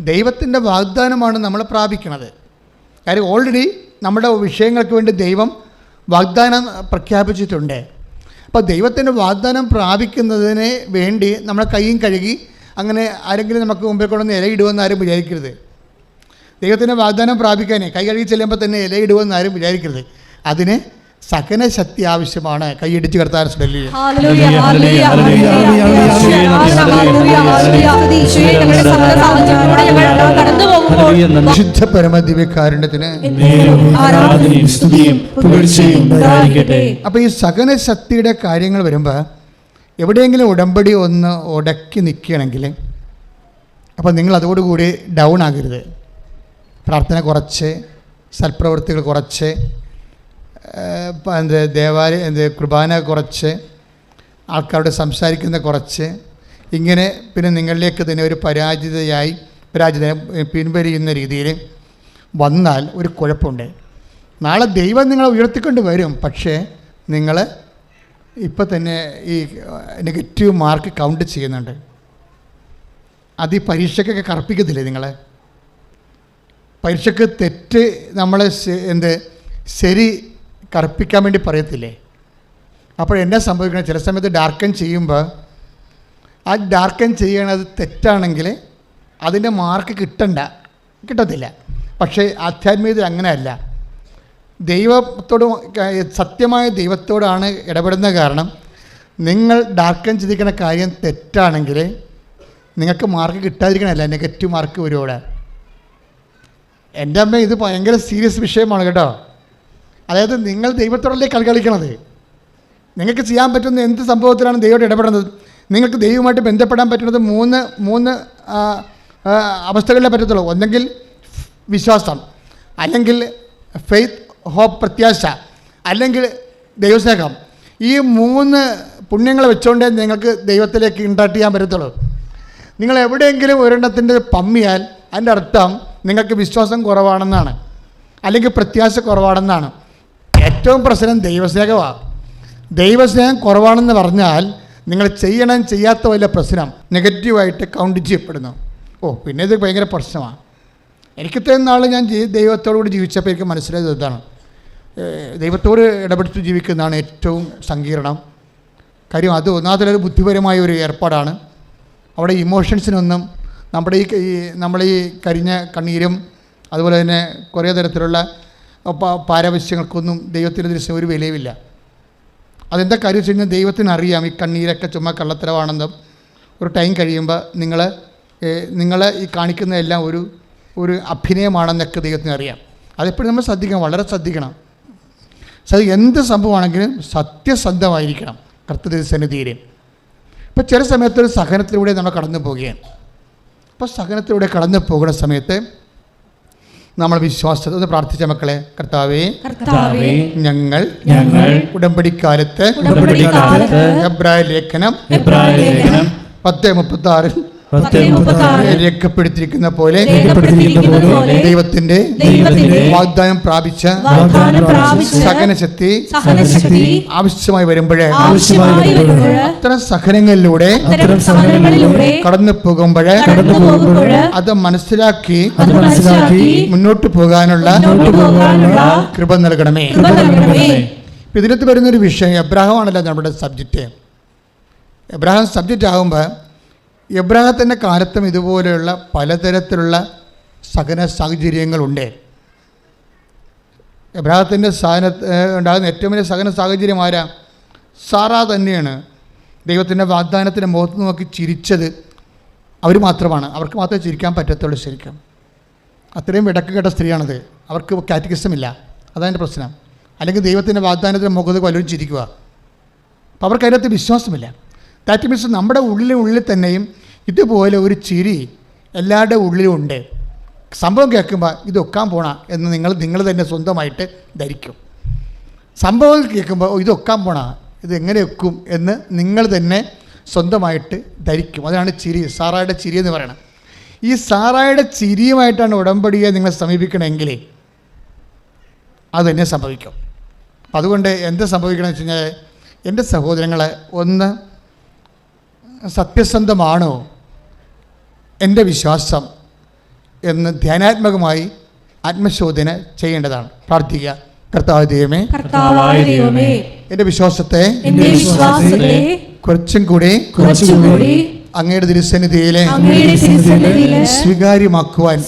ദൈവത്തിൻ്റെ വാഗ്ദാനമാണ് നമ്മൾ പ്രാപിക്കണത്. കാര്യം ഓൾറെഡി നമ്മുടെ വിഷയങ്ങൾക്ക് വേണ്ടി ദൈവം വാഗ്ദാനം പ്രഖ്യാപിച്ചിട്ടുണ്ട്. അപ്പോൾ ദൈവത്തിൻ്റെ വാഗ്ദാനം പ്രാപിക്കുന്നതിന് വേണ്ടി നമ്മളെ കൈയും കഴുകി അങ്ങനെ ആരെങ്കിലും നമുക്ക് മുമ്പിൽ കൊണ്ടുവന്ന് ഇലയിടുമെന്ന് ആരും വിചാരിക്കരുത്. ദൈവത്തിൻ്റെ വാഗ്ദാനം പ്രാപിക്കാനേ കൈ കഴുകി ചെല്ലുമ്പോൾ തന്നെ ഇലയിടുമെന്ന് ആരും വിചാരിക്കരുത്. അതിന് സഹനശക്തി ആവശ്യമാണ്. കൈയടിച്ച് കർത്താൻ ശുദ്ധ പരമദിവ്യകാരുണ്യത്തിന്. അപ്പോൾ ഈ സഹനശക്തിയുടെ കാര്യങ്ങൾ വരുമ്പോൾ എവിടെയെങ്കിലും ഉടമ്പടി ഒന്ന് ഉടക്കി നിൽക്കുകയാണെങ്കിൽ അപ്പോൾ നിങ്ങൾ അതോടുകൂടി ഡൗൺ ആകരുത്. പ്രാർത്ഥന കുറച്ച്, സൽപ്രവൃത്തികൾ കുറച്ച്, കുർബാന കുറച്ച്, ആൾക്കാരോട് സംസാരിക്കുന്ന കുറച്ച്, ഇങ്ങനെ പിന്നെ നിങ്ങളിലേക്ക് തന്നെ ഒരു പരാജിത പിൻവലിയുന്ന രീതിയിൽ വന്നാൽ ഒരു കുഴപ്പമുണ്ട്. നാളെ ദൈവം നിങ്ങളെ ഉയർത്തിക്കൊണ്ട് വരും. പക്ഷേ നിങ്ങൾ ഇപ്പം തന്നെ ഈ നെഗറ്റീവ് മാർക്ക് കൗണ്ട് ചെയ്യുന്നുണ്ട്. അത് ഈ പരീക്ഷയ്ക്കൊക്കെ കറുപ്പിക്കത്തില്ലേ? നിങ്ങളെ പരീക്ഷയ്ക്ക് തെറ്റ് നമ്മളെ ശരി കറുപ്പിക്കാൻ വേണ്ടി പറയത്തില്ലേ? അപ്പോൾ എന്നാ സംഭവിക്കണം? ചില സമയത്ത് ഡാർക്കൻ ചെയ്യുമ്പോൾ ആ ഡാർക്കൻ ചെയ്യണത് തെറ്റാണെങ്കിൽ അതിൻ്റെ മാർക്ക് കിട്ടത്തില്ല. പക്ഷേ ആധ്യാത്മികത അങ്ങനെയല്ല. സത്യമായ ദൈവത്തോടാണ് ഇടപെടുന്ന. കാരണം നിങ്ങൾ ഡാർക്കൻ ചിന്തിക്കുന്ന കാര്യം തെറ്റാണെങ്കിൽ നിങ്ങൾക്ക് മാർക്ക് കിട്ടാതിരിക്കണമല്ല, നെഗറ്റീവ് മാർക്ക് വരും അവിടെ. എൻ്റെ അമ്മ ഇത് ഭയങ്കര സീരിയസ് വിഷയമാണ് കേട്ടോ. അതായത് നിങ്ങൾ ദൈവത്തോടല്ലേ കളിക്കണത്. നിങ്ങൾക്ക് ചെയ്യാൻ പറ്റുന്ന എന്ത് സംഭവത്തിലാണ് ദൈവം ഇടപെടുന്നത്? നിങ്ങൾക്ക് ദൈവവുമായിട്ട് ബന്ധപ്പെടാൻ പറ്റുന്നത് മൂന്ന് അവസ്ഥകളിലേ പറ്റത്തുള്ളൂ. ഒന്നെങ്കിൽ വിശ്വാസം, അല്ലെങ്കിൽ ഫെയ്ത്ത്, ഹോപ്പ്, പ്രത്യാശ, അല്ലെങ്കിൽ ദൈവസ്നേഹം. ഈ 3 പുണ്യങ്ങൾ വെച്ചുകൊണ്ടേ നിങ്ങൾക്ക് ദൈവത്തിലേക്ക് ഇൻട്രാക്ട് ചെയ്യാൻ പറ്റത്തുള്ളൂ. നിങ്ങൾ എവിടെയെങ്കിലും ഒരെണ്ണത്തിൻ്റെ പമ്മിയാൽ അതിൻ്റെ അർത്ഥം നിങ്ങൾക്ക് വിശ്വാസം കുറവാണെന്നാണ്, അല്ലെങ്കിൽ പ്രത്യാശ കുറവാണെന്നാണ്. ഏറ്റവും പ്രശ്നം ദൈവസ്നേഹമാണ്. ദൈവസ്നേഹം കുറവാണെന്ന് പറഞ്ഞാൽ നിങ്ങൾ ചെയ്യാത്ത വല്ല പ്രശ്നം നെഗറ്റീവായിട്ട് കൗണ്ട് ചെയ്യപ്പെടുന്നു. പിന്നെ ഇത് ഭയങ്കര പ്രശ്നമാണ്. എനിക്കിത്രയും നാൾ ഞാൻ ദൈവത്തോടുകൂടി ജീവിച്ചപ്പോൾ എനിക്ക് മനസ്സിലായത് ഇതാണ്. ദൈവത്തോട് ഇടപെട്ട് ജീവിക്കുന്നതാണ് ഏറ്റവും സങ്കീർണം. കാര്യം അത് ഒന്നാമതൊരു ബുദ്ധിപരമായ ഒരു ഏർപ്പാടാണ്. അവിടെ ഇമോഷൻസിനൊന്നും നമ്മുടെ ഈ കരിഞ്ഞ കണ്ണീരും അതുപോലെ തന്നെ കുറേ തരത്തിലുള്ള പാരവശ്യങ്ങൾക്കൊന്നും ദൈവത്തിൻ്റെ ദൃശ്യം ഒരു വിലയുമില്ല. അതെന്താ കാര്യം വെച്ച് കഴിഞ്ഞാൽ ദൈവത്തിനറിയാം ഈ കണ്ണീരൊക്കെ ചുമ്മാ കള്ളത്തരമാണെന്നും ഒരു ടൈം കഴിയുമ്പോൾ നിങ്ങൾ ഈ കാണിക്കുന്നതെല്ലാം ഒരു അഭിനയമാണെന്നൊക്കെ ദൈവത്തിന് അറിയാം. അതെപ്പോഴും നമ്മൾ ശ്രദ്ധിക്കണം, വളരെ ശ്രദ്ധിക്കണം. എന്ത് സംഭവമാണെങ്കിലും സത്യസന്ധമായിരിക്കണം കർത്തൃസന്നിധിയിൽ. ഇപ്പോൾ ചില സമയത്തൊരു സഹനത്തിലൂടെ നമ്മൾ കടന്നു പോവുകയാണ്. അപ്പോൾ സഹനത്തിലൂടെ കടന്നു പോകുന്ന സമയത്ത് നമ്മൾ വിശ്വാസത്തെ ഒന്ന് പ്രാർത്ഥിച്ച മക്കളെ, കർത്താവേ ഞങ്ങൾ ഉടമ്പടിക്കാലത്ത് എബ്രായ ലേഖനം 10:36 രേഖപ്പെടുത്തിയിരിക്കുന്ന പോലെ ദൈവത്തിന്റെ വാഗ്ദാനം പ്രാപിച്ച സഹനശക്തി ആവശ്യമായി വരുമ്പോഴേ അത്തരം സഹനങ്ങളിലൂടെ കടന്നു പോകുമ്പോഴേ അത് മനസ്സിലാക്കി മുന്നോട്ട് പോകാനുള്ള കൃപ നൽകണമേ. ഇതിനകത്ത് വരുന്നൊരു വിഷയം എബ്രാഹമാണല്ലോ നമ്മുടെ സബ്ജക്റ്റ്. എബ്രാഹിം സബ്ജക്റ്റ് ആകുമ്പോൾ എബ്രാഹത്തിൻ്റെ കാലത്തും ഇതുപോലെയുള്ള പലതരത്തിലുള്ള സഹന സാഹചര്യങ്ങളുണ്ട്. എബ്രാഹത്തിൻ്റെ ഉണ്ടാകുന്ന ഏറ്റവും വലിയ സഹന സാഹചര്യം ആരാ? സാറാ തന്നെയാണ്. ദൈവത്തിൻ്റെ വാഗ്ദാനത്തിൻ്റെ മുഖത്ത് നോക്കി ചിരിച്ചത് അവർ മാത്രമാണ്. അവർക്ക് മാത്രമേ ചിരിക്കാൻ പറ്റത്തുള്ളൂ. ശരിക്കും അത്രയും വിടക്ക് കേട്ട സ്ത്രീയാണത്. അവർക്ക് കാറ്റഗിസം ഇല്ല, അതാണ് പ്രശ്നം. അല്ലെങ്കിൽ ദൈവത്തിൻ്റെ വാഗ്ദാനത്തിൻ്റെ മുഖത്ത് വല്ലവരും ചിരിക്കുക. അപ്പോൾ അവർക്ക് അതിനകത്ത് വിശ്വാസമില്ല. ദാറ്റ് മീൻസ് നമ്മുടെ ഉള്ളിൽ തന്നെയും ഇതുപോലെ ഒരു ചിരി എല്ലാവരുടെ ഉള്ളിലും ഉണ്ട്. സംഭവം കേൾക്കുമ്പോൾ ഇതൊക്കാൻ പോണ എന്ന് നിങ്ങൾ തന്നെ സ്വന്തമായിട്ട് ധരിക്കും. സംഭവം കേൾക്കുമ്പോൾ ഇതൊക്കാൻ പോണ, ഇതെങ്ങനെ ഒക്കും എന്ന് നിങ്ങൾ തന്നെ സ്വന്തമായിട്ട് ധരിക്കും. അതാണ് ചിരി, സാറായുടെ ചിരി എന്ന് പറയണം. ഈ സാറായുടെ ചിരിയുമായിട്ടാണ് ഉടമ്പടിയെ നിങ്ങൾ സമീപിക്കണമെങ്കിൽ അത് തന്നെ സംഭവിക്കും. അതുകൊണ്ട് എന്ത് സംഭവിക്കണമെന്ന് വെച്ച് കഴിഞ്ഞാൽ, എൻ്റെ സഹോദരങ്ങളെ, ഒന്ന് സത്യസന്ധമാണോ എൻ്റെ വിശ്വാസം എന്ന് ധ്യാനാത്മകമായി ആത്മശോധന ചെയ്യേണ്ടതാണ്. പ്രാർത്ഥിക്കുക. കർത്താവായ ദൈവമേ, എൻ്റെ വിശ്വാസത്തെ കുറച്ചും കൂടി അങ്ങയുടെ തിരുസന്നിധിയിലെ സ്വീകാര്യമാക്കുവാൻ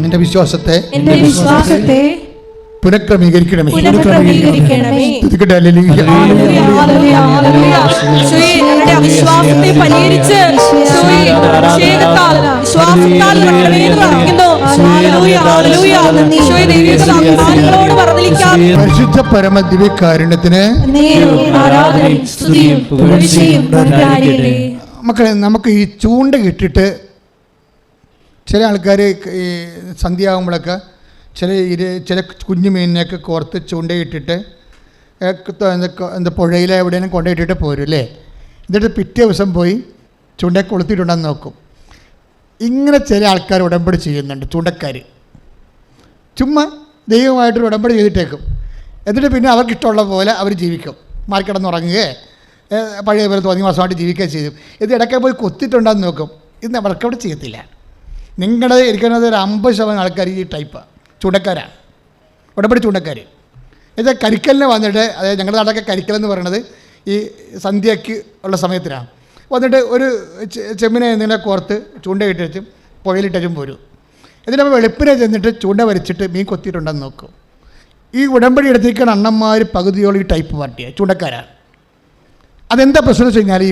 എൻ്റെ വിശ്വാസത്തെ പുനഃക്രമീകരിക്കണമേ. വിശ്വാസത്തെ പരിഹരിച്ച് പരിശുദ്ധ പരമ ദിവ്യകാരുണ്യത്തിന് മക്കളെ, നമുക്ക് ഈ ചൂണ്ട കിട്ടിട്ട് ചില ആൾക്കാർ ഈ സന്ധ്യയാകുമ്പോഴൊക്കെ ചില കുഞ്ഞു മീനിനെയൊക്കെ കോർത്ത് ചൂണ്ടയിട്ടിട്ട് പുഴയിലെ എവിടെയെങ്കിലും കൊണ്ടുപോയിട്ടിട്ട് പോരും അല്ലേ. എന്നിട്ട് പിറ്റേ ദിവസം പോയി ചൂണ്ട കൊളുത്തിയിട്ടുണ്ടെന്ന് നോക്കും. ഇങ്ങനെ ചില ആൾക്കാർ ഉടമ്പടി ചെയ്യുന്നുണ്ട്. ചൂണ്ടക്കാർ ചുമ്മാ ദൈവമായിട്ടൊരു ഉടമ്പടി ചെയ്തിട്ടേക്കും. എന്നിട്ട് പിന്നെ അവർക്കിഷ്ടമുള്ള പോലെ അവർ ജീവിക്കും. മാറിക്കിടന്നുറങ്ങുകയോ പഴയ പോലെ തോന്നി മാസമായിട്ട് ജീവിക്കുകയും ചെയ്യും. ഇത് ഇടയ്ക്ക് പോയി കൊത്തിയിട്ടുണ്ടെന്ന് നോക്കും. ഇന്ന് അവർക്കവിടെ ചെയ്യത്തില്ല. നിങ്ങളുടെ ഇരിക്കുന്നത് ഒരു 50% ആൾക്കാർ ഈ ടൈപ്പാണ്, ചൂണ്ടക്കാരാണ്, ഉടമ്പടി ചൂണ്ടക്കാർ. ഇത് കരിക്കലിന് വന്നിട്ട്, അതായത് ഞങ്ങളുടെ നാടൊക്കെ കരിക്കലെന്ന് പറയണത് ഈ സന്ധ്യയ്ക്ക് ഉള്ള സമയത്തിനാണ്. വന്നിട്ട് ഒരു ചെമ്മിനെ എന്തെങ്കിലും കോർത്ത് ചൂണ്ടയിട്ട് വെച്ചും പുഴയിലിട്ടും പോരും. എന്നിട്ട് നമ്മൾ വെളുപ്പിനെ ചെന്നിട്ട് ചൂണ്ട വരച്ചിട്ട് മീൻ കൊത്തിയിട്ടുണ്ടെന്ന് നോക്കും. ഈ ഉടമ്പടി എടുത്തിരിക്കുന്ന അണ്ണന്മാർ പകുതിയോളം ഈ ടൈപ്പ് പാർട്ടിയാണ്, ചൂണ്ടക്കാരാണ്. അതെന്താ പ്രശ്നം എന്ന് വെച്ച് കഴിഞ്ഞാൽ,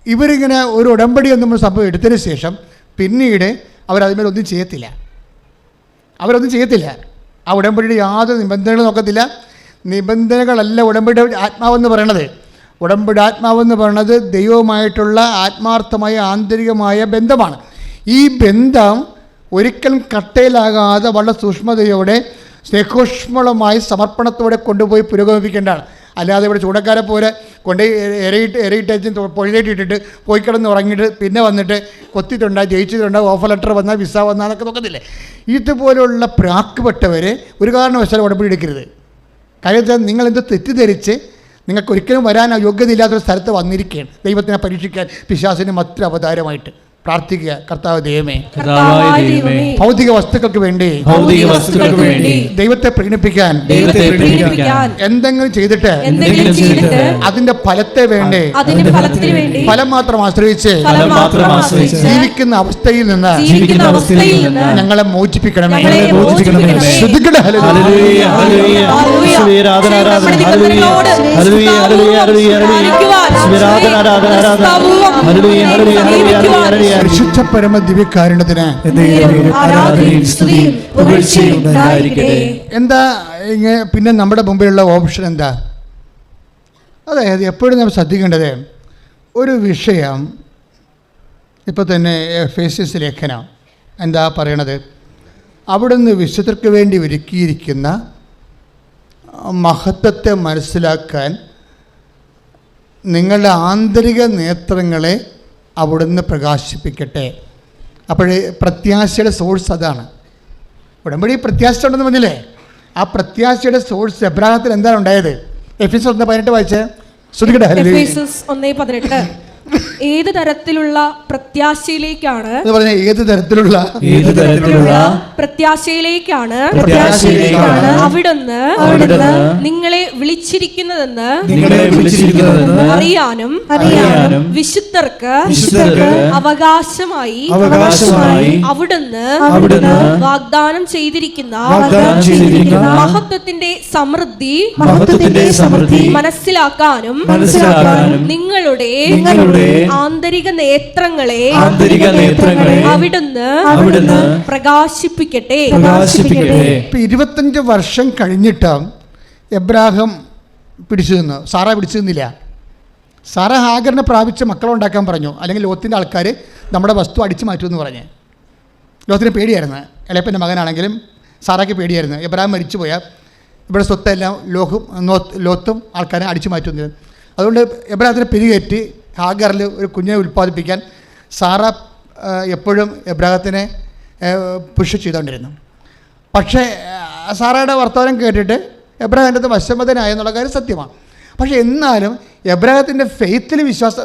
ഇവരിങ്ങനെ ഒരു ഉടമ്പടി ഒന്നും സംഭവം എടുത്തതിന് ശേഷം പിന്നീട് അവരതിന്മേലൊന്നും ചെയ്യത്തില്ല. ആ ഉടമ്പടിയുടെ യാതൊരു നിബന്ധനകളും നോക്കത്തില്ല. നിബന്ധനകളല്ല ഉടമ്പടിയുടെ ആത്മാവെന്ന് പറയണത്. ഉടമ്പടി ആത്മാവെന്ന് പറയണത് ദൈവവുമായിട്ടുള്ള ആത്മാർത്ഥമായ ആന്തരികമായ ബന്ധമാണ്. ഈ ബന്ധം ഒരിക്കലും കട്ടയിലാകാതെ വളരെ സൂക്ഷ്മതയോടെ സ്നേഹോഷ്മളമായി സമർപ്പണത്തോടെ കൊണ്ടുപോയി പുരോഗമിക്കേണ്ടതാണ്. അല്ലാതെ ഇവിടെ ചൂടക്കാരെ പോലെ കൊണ്ട് ഇരയിട്ട് പുഴയിട്ടിട്ടിട്ട് പോയി കിടന്ന് ഉറങ്ങിയിട്ട് പിന്നെ വന്നിട്ട് കൊത്തിയിട്ടുണ്ടാ, ജയിച്ചിട്ടുണ്ടാ, ഓഫർ ലെറ്റർ വന്നാൽ വിസ വന്നാൽ എന്നൊക്കെ നോക്കത്തില്ലേ. ഇതുപോലുള്ള പ്രാക്കുപെട്ടവർ ഒരു കാരണവശാലും ഉടമ്പടി എടുക്കരുത്. കാര്യം നിങ്ങളെന്ത് തെറ്റിദ്ധരിച്ച് നിങ്ങൾക്ക് ഒരിക്കലും വരാൻ യോഗ്യതയില്ലാത്തൊരു സ്ഥലത്ത് വന്നിരിക്കുകയാണ് ദൈവത്തിനെ പരീക്ഷിക്കാൻ പിശാചിന് മറ്റൊരു അവതാരമായിട്ട്. പ്രാർത്ഥിക്കുക. കർത്താവ് ദൈവമേ, കർത്താവായ ദൈവമേ, ഭൗതിക വസ്തുക്കൾക്ക് വേണ്ടി ഭൗതിക വസ്തുക്കൾക്ക് വേണ്ടി ദൈവത്തെ പ്രീണിപ്പിക്കാൻ എന്തെങ്കിലും ചെയ്തിട്ട് അതിന്റെ ഫലത്തെ വേണ്ടി ഫലം മാത്രം ആശ്രയിച്ച് ജീവിക്കുന്ന അവസ്ഥയിൽ നിന്ന് ഞങ്ങളെ മോചിപ്പിക്കണമേ. ശ്രദ്ധിക്കണേ. ഹല്ലേലൂയ, ഹല്ലേലൂയ, ആരാധന, ആരാധന, hallelujah, hallelujah, hallelujah, hallelujah, hallelujah, hallelujah. പരിശുദ്ധ പരമ ദിവ്യകാരുണ്യത്തിന് എന്താ പിന്നെ നമ്മുടെ മുമ്പിലുള്ള ഓപ്ഷൻ എന്താ? അതായത് എപ്പോഴും നമ്മൾ ശ്രദ്ധിക്കേണ്ടത് ഒരു വിഷയം. ഇപ്പോൾ തന്നെ എഫേസ്യസ് ലേഖനം എന്താ പറയണത്? അവിടുന്ന് വിശുദ്ധർക്ക് വേണ്ടി ഒരുക്കിയിരിക്കുന്ന മഹത്വത്തെ മനസ്സിലാക്കാൻ നിങ്ങളുടെ ആന്തരിക നേത്രങ്ങളെ അവിടുന്ന് പ്രകാശിപ്പിക്കട്ടെ. അപ്പോഴേ പ്രത്യാശയുടെ സോഴ്സ് അതാണ്. ഉടമ്പടി പ്രത്യാശ ഉണ്ടെന്ന് പറഞ്ഞില്ലേ? ആ പ്രത്യാശയുടെ സോഴ്സ് എബ്രാഹത്തിൽ എന്താണ് ഉണ്ടായത്? എഫേസ്യസ് 1:18 വായിച്ചേ. ശ്രദ്ധിക്കട്ടെ. എഫേസ്യസ് 1:18 ഏത് തരത്തിലുള്ള പ്രത്യാശയിലേക്കാണ് ഏത് തരത്തിലുള്ള പ്രത്യാശയിലേക്കാണ് അവിടുന്ന് നിങ്ങളെ വിളിച്ചിരിക്കുന്നതെന്ന് അറിയാനും വിശുദ്ധർക്ക് അവകാശമായി അവിടുന്ന് വാഗ്ദാനം ചെയ്തിരിക്കുന്ന മഹത്വത്തിന്റെ സമൃദ്ധി മനസ്സിലാക്കാനും നിങ്ങളുടെ ആന്തരിക നേത്രങ്ങളെ അവിടുന്ന് പ്രകാശിപ്പിക്കട്ടെ. 25 വർഷം കഴിഞ്ഞിട്ട് എബ്രാഹിം പിടിച്ചു നിന്നു, സാറ പിടിച്ചു നിന്നില്ല. സാറ ഹാഗറിനെ പ്രാപിച്ച് മക്കളുണ്ടാക്കാൻ പറഞ്ഞു. അല്ലെങ്കിൽ ലോത്തിൻ്റെ ആൾക്കാർ നമ്മുടെ വസ്തു അടിച്ചു മാറ്റുമെന്ന് പറഞ്ഞ്. ലോത്തിന് പേടിയായിരുന്നു. ഇളയപ്പൻ്റെ മകനാണെങ്കിലും സാറയ്ക്ക് പേടിയായിരുന്നു. എബ്രാഹിം മരിച്ചു പോയാൽ ഇവിടെ സ്വത്തെല്ലാം ലോത്തും ആൾക്കാരെ അടിച്ചു മാറ്റുന്നു. അതുകൊണ്ട് എബ്രാഹിത്തിനെ പിരികേറ്റി ഹാഗറിൽ ഒരു കുഞ്ഞിനെ ഉൽപ്പാദിപ്പിക്കാൻ സാറ എപ്പോഴും എബ്രാഹത്തിനെ പുഷ് ചെയ്തുകൊണ്ടിരുന്നു. പക്ഷേ സാറയുടെ വർത്തമാനം കേട്ടിട്ട് എബ്രാഹിൻ്റെ അടുത്ത് വശംവദനായ എന്നുള്ള കാര്യം സത്യമാണ്. പക്ഷേ എന്നാലും എബ്രാഹത്തിൻ്റെ ഫെയ്ത്തിൽ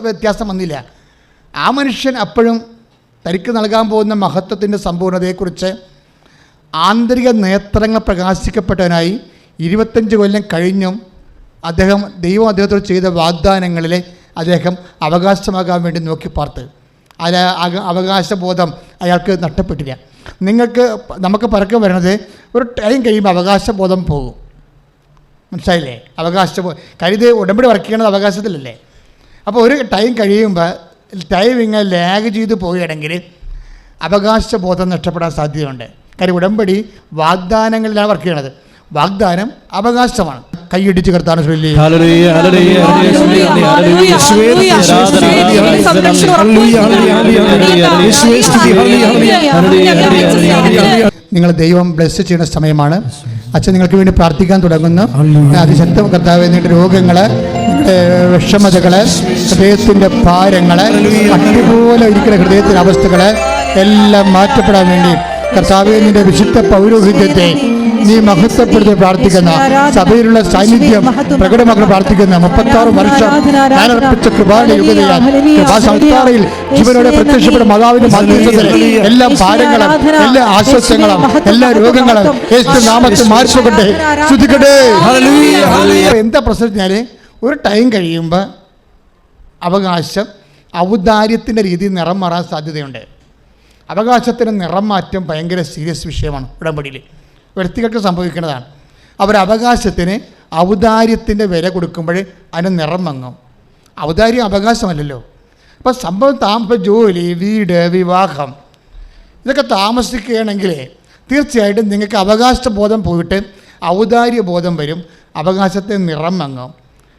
വ്യത്യാസം വന്നില്ല. ആ മനുഷ്യൻ അപ്പോഴും തനിക്ക് നൽകാൻ പോകുന്ന മഹത്വത്തിൻ്റെ സമ്പൂർണ്ണതയെക്കുറിച്ച് ആന്തരിക നേത്രങ്ങൾ പ്രകാശിക്കപ്പെട്ടവനായി 25 കൊല്ലം കഴിഞ്ഞും ദൈവം അദ്ദേഹത്തോട് ചെയ്ത വാഗ്ദാനങ്ങളിലെ അദ്ദേഹം അവകാശമാകാൻ വേണ്ടി നോക്കി പാർത്ത്. അവകാശബോധം അയാൾക്ക് നഷ്ടപ്പെട്ടില്ല. നമുക്ക് പരക്കം വരണത് ഒരു ടൈം കഴിയുമ്പോൾ അവകാശബോധം പോകും. മനസ്സിലായില്ലേ? കരുത് ഉടമ്പടി വർക്ക് ചെയ്യണത് അവകാശത്തിലല്ലേ? അപ്പോൾ ഒരു ടൈം കഴിയുമ്പോൾ ടൈം ഇങ്ങനെ ലാഗ് ചെയ്ത് പോവുകയാണെങ്കിൽ അവകാശബോധം നഷ്ടപ്പെടാൻ സാധ്യതയുണ്ട്. കാര്യം ഉടമ്പടി വാഗ്ദാനങ്ങളിലാണ് വർക്ക് ചെയ്യണത്. വാഗ്ദാനം അവകാശമാണ്. കൈയിടിച്ച് കർത്താൻ നിങ്ങൾ ദൈവം ബ്ലെസ് ചെയ്യുന്ന സമയമാണ്. അച്ഛൻ നിങ്ങൾക്ക് വേണ്ടി പ്രാർത്ഥിക്കാൻ തുടങ്ങുന്നു. അതിശക്തം കർത്താവ് നിങ്ങളുടെ രോഗങ്ങൾ, വിഷമതകൾ, ഹൃദയത്തിൻ്റെ ഭാരങ്ങൾ, അടിപോലെ ഇരിക്കുന്ന ഹൃദയത്തിൻ്റെ അവസ്ഥകൾ എല്ലാം മാറ്റപ്പെടാൻ വേണ്ടി കർത്താവേ നിന്റെ വിശുദ്ധ പൗരോഹിത്യത്തെ നീ മഹത്വപ്പെടുത്തി പ്രാർത്ഥിക്കുന്ന സഭയിലുള്ള സാന്നിധ്യം പ്രകടമാക്കാൻ പ്രാർത്ഥിക്കുന്ന 36 വർഷം ഞാൻ അർപ്പിച്ച കൃപാന്റെ യുഗതയാൽ കൃപാസംസ്ഥാനയിൽ ജീവനോടെ പ്രത്യക്ഷപ്പെടുന്ന മാതാവിന്റെ മാധ്യസ്ഥത്തിൽ എല്ലാ ഭാരങ്ങളും എല്ലാ ആശ്വാസങ്ങളും എല്ലാ രോഗങ്ങളും യേശു നാമത്തിൽ മാറിപ്പോകട്ടെ. ശ്രദ്ധിക്കട്ടെ. എന്താ പ്രശ്നം? ഒരു ടൈം കഴിയുമ്പോൾ അവകാശം ഔദാര്യത്തിൻ്റെ രീതിയിൽ നിറം മാറാൻ സാധ്യതയുണ്ട്. അവകാശത്തിന് നിറം മാറ്റം ഭയങ്കര സീരിയസ് വിഷയമാണ്. ഉടമ്പടിയിൽ വ്യക്തികൾക്ക് സംഭവിക്കുന്നതാണ്. അവർ അവകാശത്തിന് ഔദാര്യത്തിൻ്റെ വില കൊടുക്കുമ്പോൾ അതിന് നിറം മങ്ങും. ഔദാര്യം അവകാശമല്ലല്ലോ. അപ്പോൾ സംഭവം ജോലി, വീട്, വിവാഹം ഇതൊക്കെ താമസിക്കുകയാണെങ്കിൽ തീർച്ചയായിട്ടും നിങ്ങൾക്ക് അവകാശബോധം പോയിട്ട് ഔദാര്യബോധം വരും. അവകാശത്തെ നിറം മങ്ങും.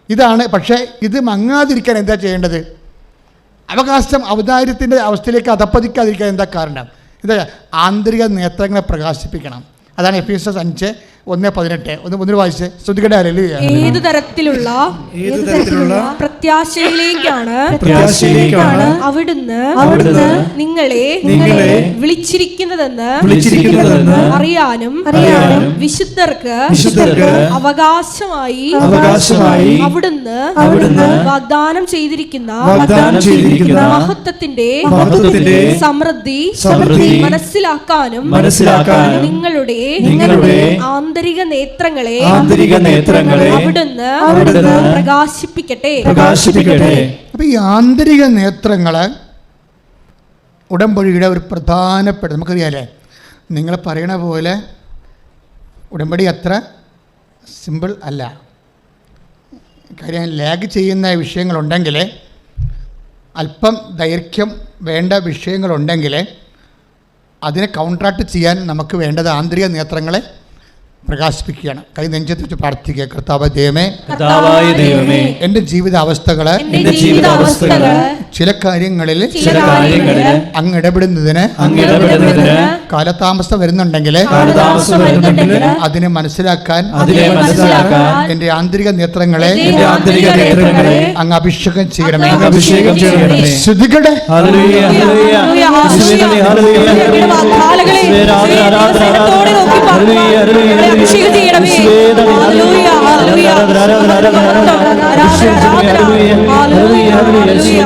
ഇതാണ്. പക്ഷേ ഇത് മങ്ങാതിരിക്കാൻ എന്താ ചെയ്യേണ്ടത്? അവകാശം ഔദാര്യത്തിൻ്റെ അവസ്ഥയിലേക്ക് അധപ്പതിക്കാതിരിക്കാൻ എന്താ കാരണം? എന്താ? ആന്തരിക നേത്രങ്ങളെ പ്രകാശിപ്പിക്കണം. അതാണ് എഫേസ്യസ് 1:18 ഒന്നൊരു വായിച്ച് ശ്രദ്ധിക്കട്ടെ. ഹല്ലേലൂയ. ഏതു തരത്തിലുള്ള പ്രത്യാശയിലേക്കാണ് അവിടുന്ന് നിങ്ങളെ വിളിച്ചിരിക്കുന്നതെന്ന് അറിയാനും വിശുദ്ധർക്ക് അവകാശമായി അവിടുന്ന് വാഗ്ദാനം ചെയ്തിരിക്കുന്ന മഹത്വത്തിന്റെ സമൃദ്ധി മനസ്സിലാക്കാനും നിങ്ങളുടെ ആന്തരിക നേത്രങ്ങളെ അവിടുന്ന് പ്രകാശിപ്പിക്കട്ടെ. അപ്പൊ ഈ ആന്തരിക നേത്രങ്ങള് ഉടമ്പടിയുടെ ഒരു പ്രധാനപ്പെട്ട, നമുക്കറിയാലേ, നിങ്ങൾ പറയണ പോലെ ഉടമ്പടി അത്ര സിമ്പിൾ അല്ല. കാര്യം ലാഗ് ചെയ്യുന്ന വിഷയങ്ങളുണ്ടെങ്കിൽ, അല്പം ദൈർഘ്യം വേണ്ട വിഷയങ്ങളുണ്ടെങ്കിൽ അതിനെ കൗണ്ടറാക്ട് ചെയ്യാൻ നമുക്ക് വേണ്ടത് ആന്തരിക നേത്രങ്ങളെ പ്രകാശിപ്പിക്കുകയാണ്. കൈ നെഞ്ചത്ത് വെച്ച് പ്രാർത്ഥിക്കുക. കർത്താവ് ദൈവമേ, എൻ്റെ ജീവിതാവസ്ഥകള് ചില കാര്യങ്ങളിൽ അങ്ങ് ഇടപെടുന്നതിന് കാലതാമസം വരുന്നുണ്ടെങ്കിൽ അതിനെ മനസ്സിലാക്കാൻ എൻ്റെ ആന്തരിക നേത്രങ്ങളെ അങ്ങ് അഭിഷേകം ചെയ്യണമേ. ശ്രദ്ധിക്കട്ടെ. അഭിഷേകം ചെയ്യണമേ. Hallelujah, hallelujah, hallelujah.